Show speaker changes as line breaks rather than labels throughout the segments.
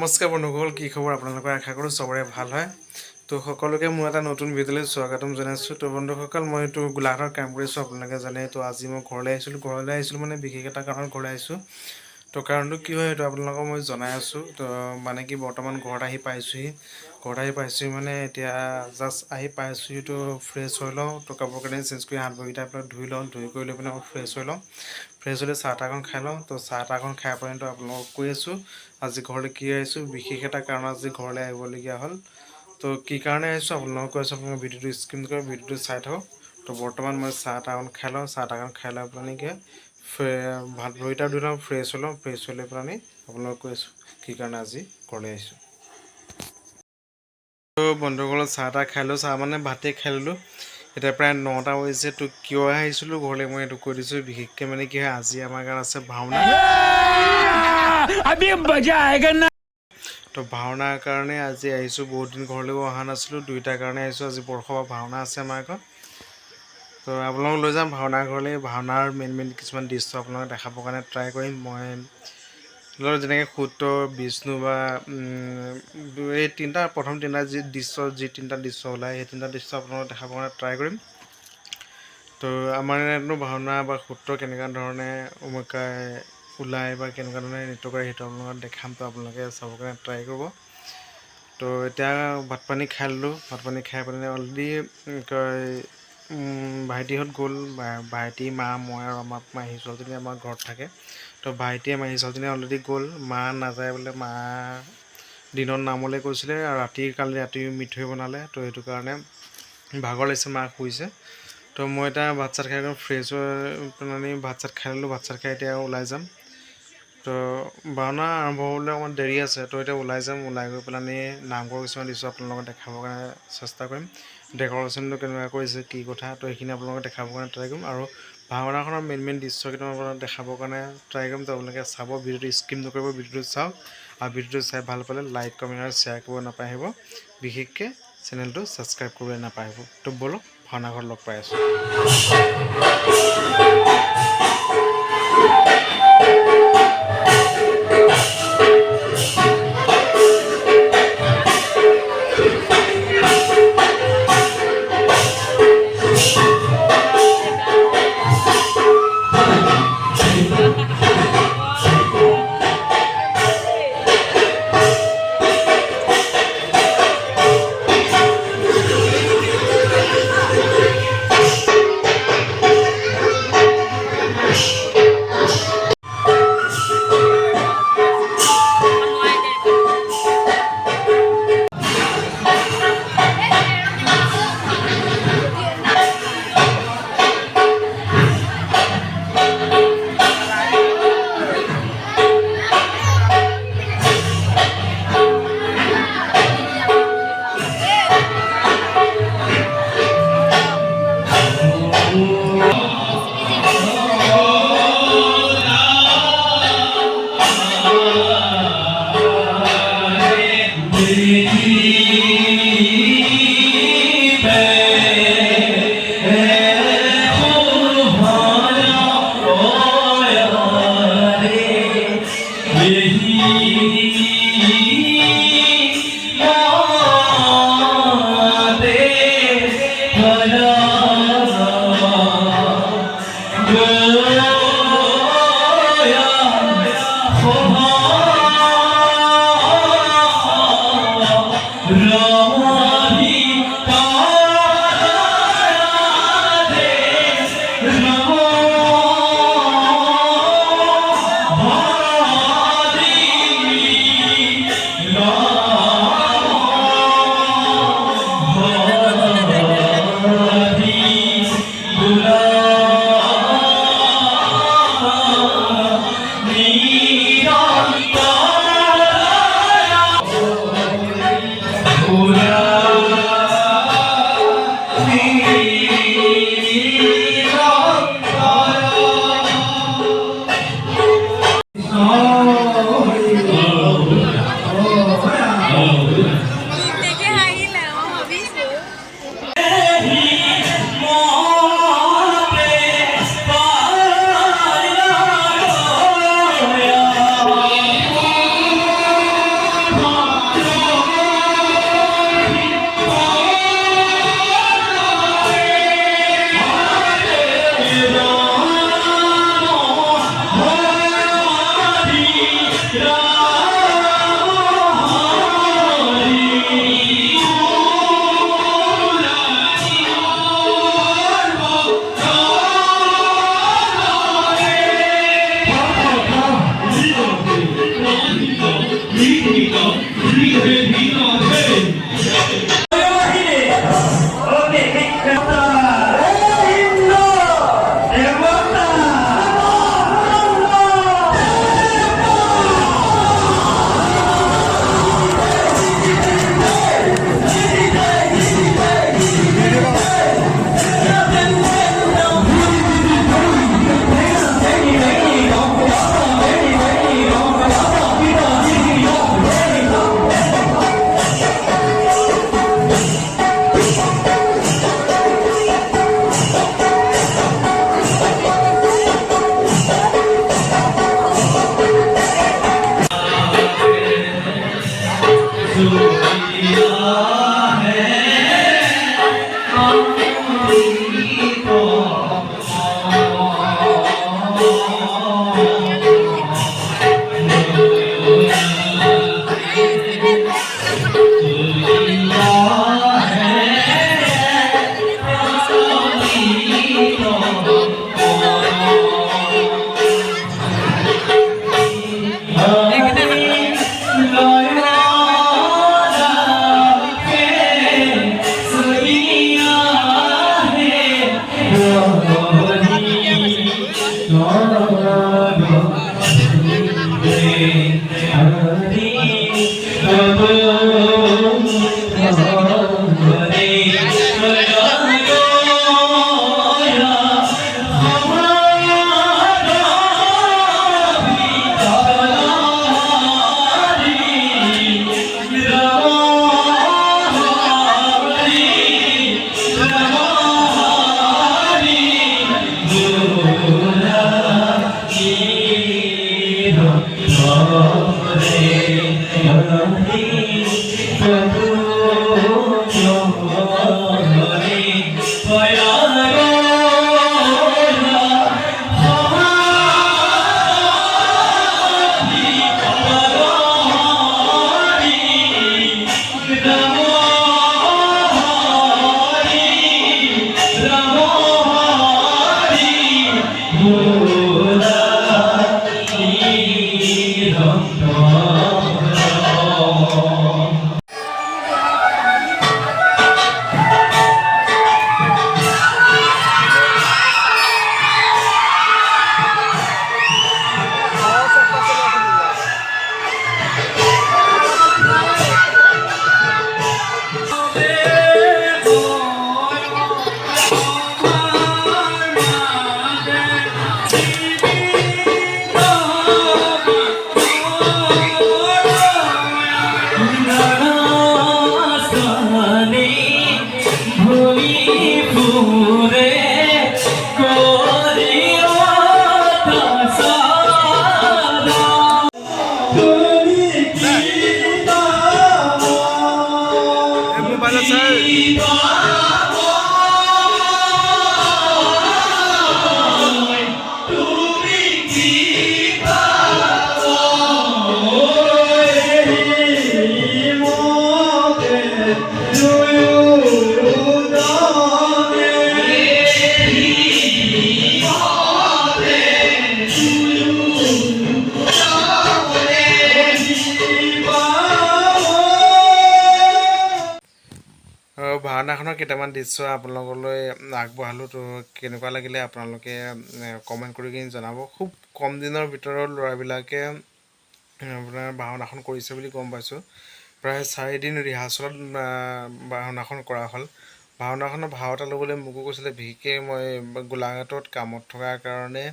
নমস্কাৰ বন্ধুসকল, কি খবৰ আপোনালোকৰ? আশা কৰোঁ চবৰে ভাল হয়। তো সকলোকে মই এটা নতুন ভিডিঅ'লৈ স্বাগতম জনাইছোঁ। তো বন্ধুসকল, মই এইটো গোলাঘাটত কাম কৰিছোঁ, আপোনালোকে জানে। তো আজি মই ঘৰলৈ আহিছিলোঁ মানে বিশেষ এটা কাৰণত ঘৰলৈ আহিছোঁ। তো কাৰণটো কি হয় সেইটো আপোনালোকক মই জনাই আছোঁ। তো মানে কি বৰ্তমান ঘৰত আহি পাইছোঁহি মানে এতিয়া জাষ্ট আহি পাইছোঁহি। তো ফ্ৰেছ হৈ লওঁ, তো কাপোৰ কানি চেঞ্জ কৰি হাত ভৰিকেইটা আপোনাৰ ধুই লওঁ, ধুই কৰি লৈ পিনে ফ্ৰেছ হৈ লওঁ। ফ্ৰেছ হ'লে চাহ তাহখন খাই লওঁ। তো চাহ তাহখন খাই পেলাই আপোনালোকক কৈ আছোঁ আজি ঘৰলৈ কি আহিছোঁ। বিশেষ এটা কাৰণ আজি ঘৰলৈ আহিবলগীয়া হ'ল। তো কি কাৰণে আহিছোঁ আপোনালোকক কৈ আছোঁ। আপোনালোকে ভিডিঅ'টো স্কিপ কৰি ভিডিঅ'টো চাই থাকক। তো বৰ্তমান মই চাহ তাহখন খাই লওঁ, চাহ তাহখন খাই লৈ পেলাই কি ভাত ভৰিকেইটা ধুই লওঁ, ফ্ৰেছ হৈ লওঁ। ফ্ৰেছ হৈ লৈ পেলাই আপোনালোকক কৈ আছোঁ কি কাৰণে আজি ঘৰলৈ আহিছোঁ। তো বন্ধুসকল, চাহ তাহ খাই লওঁ, চাহ মানে ভাতেই খাই ল'লোঁ। এতিয়া প্ৰায় 9টা বাজিছে। তো কিয় আহিছিলোঁ ঘৰলৈ মই এইটো কৈ দিছোঁ। বিশেষকৈ মানে কি হয়, আজি আমাৰ গাঁৱত আছে ভাওনা। তো ভাওনাৰ কাৰণে আজি আহিছোঁ। বহুত দিন ঘৰলৈও অহা নাছিলোঁ, দুইটাৰ কাৰণে আহিছোঁ। আজি বৰসভা ভাওনা আছে আমাৰ ঘৰত। তো আপোনালোকক লৈ যাম ভাওনা ঘৰলৈ। ভাওনাৰ মেইন কিছুমান দৃশ্য আপোনালোকক দেখাবৰ কাৰণে ট্ৰাই কৰিম। মই যেনেকৈ সূত্ৰ, বিষ্ণু বা এই প্ৰথম তিনিটা যি তিনিটা দৃশ্য ওলায়, সেই তিনিটা দৃশ্য আপোনালোকক দেখাবৰ কাৰণে ট্ৰাই কৰিম। তো আমাৰ ইয়াতনো ভাওনা বা সূত্ৰ কেনেকুৱা ধৰণে ওলায় বা কেনেকুৱা ধৰণে নৃত্য কৰে সেইটো আপোনালোকক দেখাম। তো আপোনালোকে চাবৰ কাৰণে ট্ৰাই কৰিব। তো এতিয়া ভাত পানী খাই ল'লোঁ। ভাত পানী খাই পেলাই অলৰেডি ভাইটিহঁত গ'ল। ভাইটি, মা, মই আৰু আমাৰ মাহী ছোৱালীজনী আমাৰ ঘৰত থাকে। তো ভাইটিয়ে মাহী ছোৱালীজনী অলৰেডি গ'ল। মা নাযায় বোলে, মা দিনত নামলৈ গৈছিলে আৰু কালি ৰাতি মিঠৈ বনালে। তো সেইটো কাৰণে ভাগৰ লাগিছে, মাক শুইছে। তো মই এতিয়া ভাত চাত খাই ফ্ৰেছ হৈ পেলাই ভাত চাত খাই ল'লোঁ। ভাত চাত খাই এতিয়া ওলাই যাম। তো ভাওনা আৰম্ভ হ'বলৈ অকণমান দেৰি আছে। তো এতিয়া ওলাই যাম। ওলাই গৈ পেলাই নামঘৰ কিছুমান দৃশ্য আপোনালোকক দেখাবৰ কাৰণে চেষ্টা কৰিম। ডেক'ৰেশ্যনটো কেনেকুৱা কৰিছে, কি কথা, তো সেইখিনি আপোনালোকক দেখাবৰ কাৰণে ট্ৰাই কৰিম। আৰু ভাওনাখনৰ মেইন দৃশ্য কেইটামান আপোনালোকক দেখাবৰ কাৰণে ট্ৰাই কৰিম। তো আপোনালোকে চাব, ভিডিঅ'টো স্কিপ নকৰিব, ভিডিঅ'টো চাওক। আৰু ভিডিঅ'টো চাই ভাল পালে লাইক, কমেণ্ট আৰু শ্বেয়াৰ কৰিব নাপাহৰিব। বিশেষকৈ চেনেলটো ছাবস্ক্ৰাইব কৰিবলৈ নাপাহৰিব। তো ব'লক ভাওনা ঘৰত লগ পাই আছোঁ। ভাওনাখনৰ কেইটামান দৃশ্য আপোনালোকলৈ আগবঢ়ালোঁ। তো কেনেকুৱা লাগিলে আপোনালোকে কমেণ্ট কৰি কিনি জনাব। খুব কম দিনৰ ভিতৰত ল'ৰাবিলাকে আপোনাৰ ভাওনাখন কৰিছে বুলি গম পাইছোঁ। প্ৰায় 4 দিন ৰিহাৰ্চলত ভাওনাখন কৰা হ'ল। ভাওনাখনৰ ভাও এটা ল'বলৈ মোকো কৈছিলে, বিশেষকৈ মই গোলাঘাটত কামত থকাৰ কাৰণে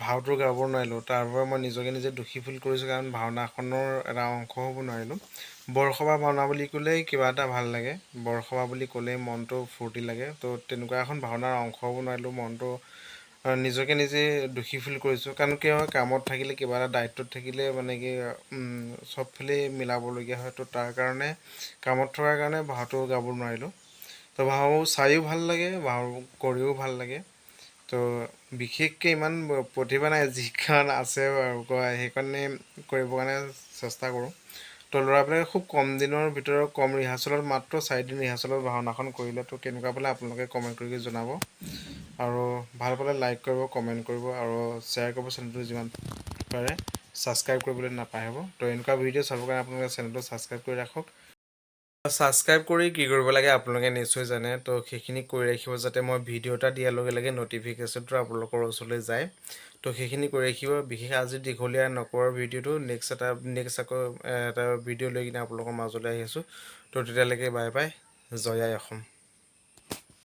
ভাওটো গাব নোৱাৰিলোঁ। তাৰ বাবে মই নিজকে নিজে দুখী ফিল কৰিছোঁ, কাৰণ ভাওনাখনৰ এটা অংশ হ'ব নোৱাৰিলোঁ। বৰসভা ভাওনা বুলি ক'লেই কিবা এটা ভাল লাগে, বৰসভা বুলি ক'লেই মনটো ফূৰ্তি লাগে। তো তেনেকুৱা এখন ভাওনাৰ অংশ হ'ব নোৱাৰিলোঁ, মনটো নিজকে নিজে দুখী ফিল কৰিছোঁ। কাৰণ কি হয়, কামত থাকিলে কিবা এটা দায়িত্বত থাকিলে মানে কি চবফালে মিলাবলগীয়া হয়। তো তাৰ কাৰণে কামত থকাৰ কাৰণে ভাওটো গাব নোৱাৰিলোঁ। তো ভাও চাইও ভাল লাগে, ভাও কৰিও ভাল লাগে। তো বিশেষকৈ ইমান প্ৰতিভা নাই, যিখন আছে সেইকাৰণে কৰিবৰ কাৰণে চেষ্টা কৰোঁ। তো ল'ৰাবিলাকে খুব কম দিনৰ ভিতৰত কম ৰিহাৰ্চলত, মাত্ৰ 4 দিন ৰিহাৰ্চলত ভাওনাখন কৰিলে। তো কেনেকুৱা পালে আপোনালোকে কমেণ্ট কৰি জনাব, আৰু ভাল পালে লাইক কৰিব, কমেণ্ট কৰিব, আৰু শ্বেয়াৰ কৰিব। চেনেলটো যিমান পাৰে ছাবস্ক্ৰাইব কৰিবলৈ নাপাহৰিব। তো এনেকুৱা ভিডিঅ' চাবৰ কাৰণে আপোনালোকে চেনেলটো ছাবস্ক্ৰাইব কৰি ৰাখক। ছাবস্ক্ৰাইব কৰি কি কৰিব লাগে আপোনালোকে নিশ্চয় জানে। তো সেইখিনি কৰি ৰাখিব, যাতে মই ভিডিঅ' এটা দিয়াৰ লগে লগে ন'টিফিকেশ্যনটো আপোনালোকৰ ওচৰলৈ যায়। তো সেইখিনি কৰি ৰাখিব। বিশেষ আজি দীঘলীয়া নকৰাৰ ভিডিঅ'টো নেক্সট আকৌ এটা ভিডিঅ' লৈ কিনে আপোনালোকৰ মাজলৈ আহি আছোঁ। তো তেতিয়ালৈকে বাই বাই, জয় আই অসম।